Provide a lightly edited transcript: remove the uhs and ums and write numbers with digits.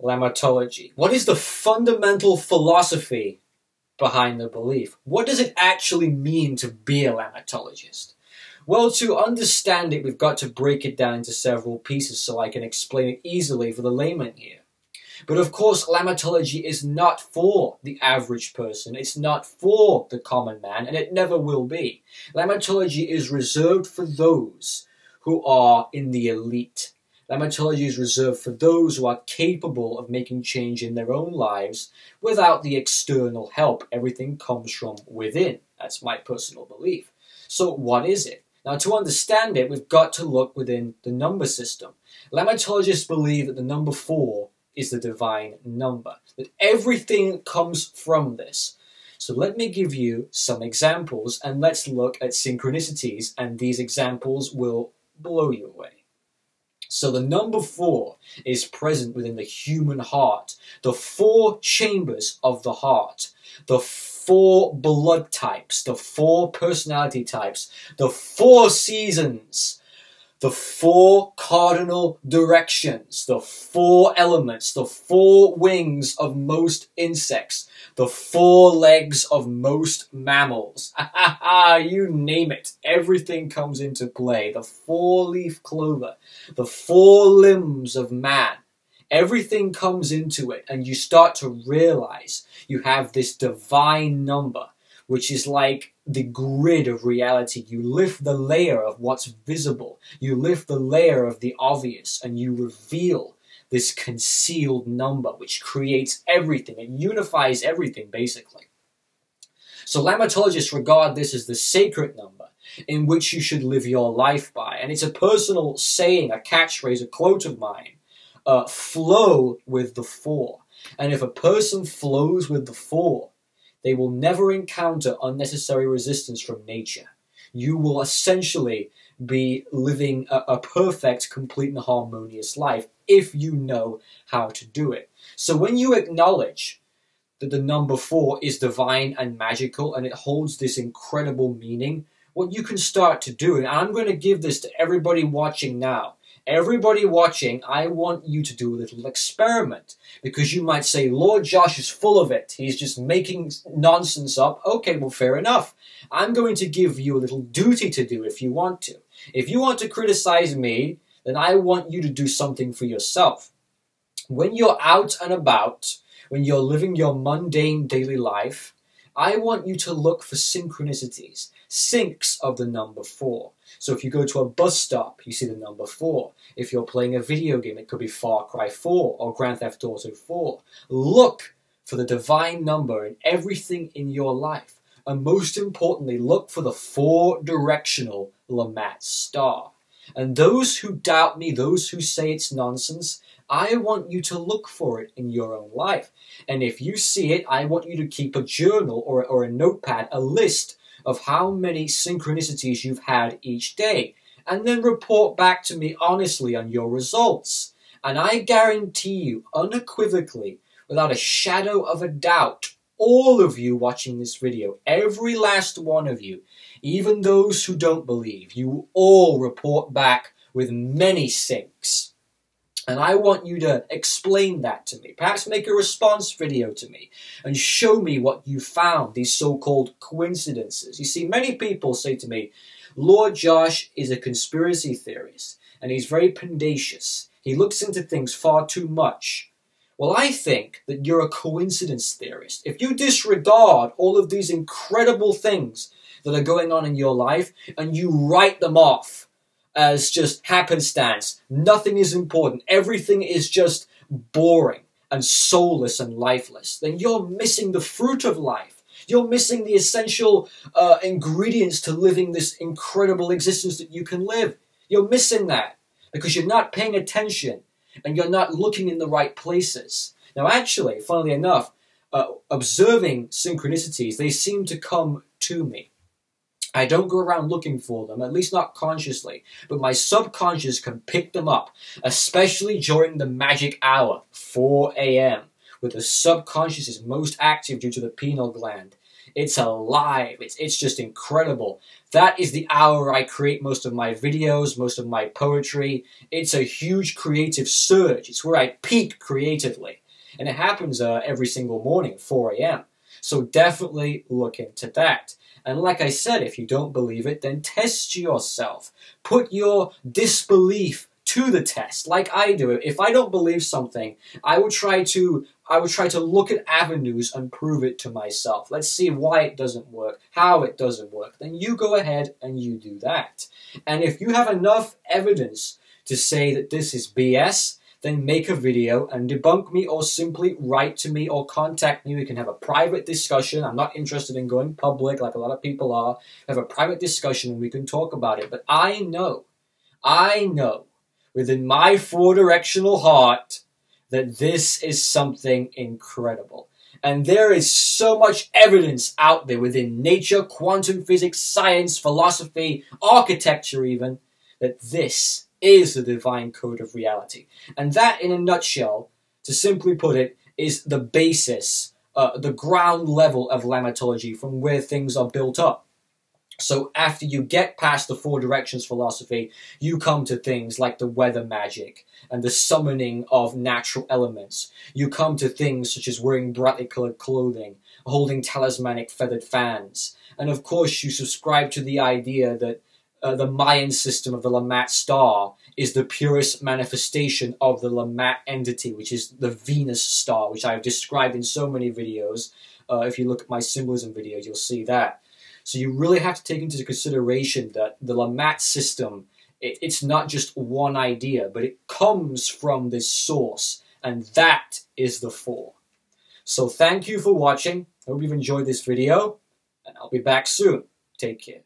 Lamatology. What is the fundamental philosophy behind the belief? What does it actually mean to be a lamatologist? Well, to understand it, we've got to break it down into several pieces so I can explain it easily for the layman here. But of course, lamatology is not for the average person. It's not for the common man, and it never will be. Lamatology is reserved for those who are in the elite. Lamatology is reserved for those who are capable of making change in their own lives without the external help. Everything comes from within. That's my personal belief. So what is it? Now, to understand it, we've got to look within the number system. Lamatologists believe that the number 4 is the divine number, that everything comes from this. So let me give you some examples, and let's look at synchronicities, and these examples will blow you away. So the number 4 is present within the human heart, the 4 chambers of the heart, the 4 blood types, the 4 personality types, the 4 seasons, the 4 cardinal directions, the 4 elements, the 4 wings of most insects, the 4 legs of most mammals. You name it. Everything comes into play. The 4-leaf clover, the 4 limbs of man. Everything comes into it, and you start to realize you have this divine number, which is like the grid of reality. You lift the layer of what's visible. You lift the layer of the obvious, and you reveal this concealed number, which creates everything. It unifies everything, basically. So lamatologists regard this as the sacred number in which you should live your life by. And it's a personal saying, a catchphrase, a quote of mine. Flow with the 4. And if a person flows with the 4, they will never encounter unnecessary resistance from nature. You will essentially be living a perfect, complete, and harmonious life if you know how to do it. So when you acknowledge that the number 4 is divine and magical, and it holds this incredible meaning, what you can start to do, and I'm going to give this to everybody watching now. Everybody watching, I want you to do a little experiment, because you might say, Lord Josh is full of it. He's just making nonsense up. Okay, well, fair enough. I'm going to give you a little duty to do if you want to. If you want to criticize me, then I want you to do something for yourself. When you're out and about, when you're living your mundane daily life, I want you to look for synchronicities, syncs of the number 4. So if you go to a bus stop, you see the number 4. If you're playing a video game, it could be Far Cry 4 or Grand Theft Auto 4. Look for the divine number in everything in your life. And most importantly, look for the 4-directional Lamat star. And those who doubt me, those who say it's nonsense, I want you to look for it in your own life. And if you see it, I want you to keep a journal or a notepad, a list of how many synchronicities you've had each day, and then report back to me honestly on your results. And I guarantee you, unequivocally, without a shadow of a doubt, all of you watching this video, every last one of you, even those who don't believe, you will all report back with many syncs. And I want you to explain that to me. Perhaps make a response video to me and show me what you found, these so-called coincidences. You see, many people say to me, Lord Josh is a conspiracy theorist, and he's very pendacious. He looks into things far too much. Well, I think that you're a coincidence theorist. If you disregard all of these incredible things that are going on in your life and you write them off as just happenstance, nothing is important, everything is just boring and soulless and lifeless, then you're missing the fruit of life. You're missing the essential ingredients to living this incredible existence that you can live. You're missing that because you're not paying attention and you're not looking in the right places. Now, actually, funnily enough, observing synchronicities, they seem to come to me. I don't go around looking for them, at least not consciously, but my subconscious can pick them up, especially during the magic hour, 4 a.m., where the subconscious is most active due to the pineal gland. It's alive. It's just incredible. That is the hour I create most of my videos, most of my poetry. It's a huge creative surge. It's where I peak creatively. And it happens every single morning, 4 a.m. So definitely look into that. And like I said, if you don't believe it, then test yourself. Put your disbelief to the test, like I do. If I don't believe something, I would try to look at avenues and prove it to myself. Let's see why it doesn't work, how it doesn't work. Then you go ahead and you do that. And if you have enough evidence to say that this is BS, then make a video and debunk me, or simply write to me or contact me. We can have a private discussion. I'm not interested in going public like a lot of people are. Have a private discussion and we can talk about it. But I know within my four-directional heart that this is something incredible. And there is so much evidence out there within nature, quantum physics, science, philosophy, architecture even, that this is the divine code of reality. And that, in a nutshell, to simply put it, is the basis, the ground level of Lamatology, from where things are built up. So after you get past the four directions philosophy, you come to things like the weather magic and the summoning of natural elements. You come to things such as wearing brightly colored clothing, holding talismanic feathered fans. And of course you subscribe to the idea that the Mayan system of the Lamat star is the purest manifestation of the Lamat entity, which is the Venus star, which I've described in so many videos. If you look at my symbolism videos, you'll see that. So you really have to take into consideration that the Lamat system, it's not just one idea, but it comes from this source, and that is the Four. So thank you for watching. I hope you've enjoyed this video, and I'll be back soon. Take care.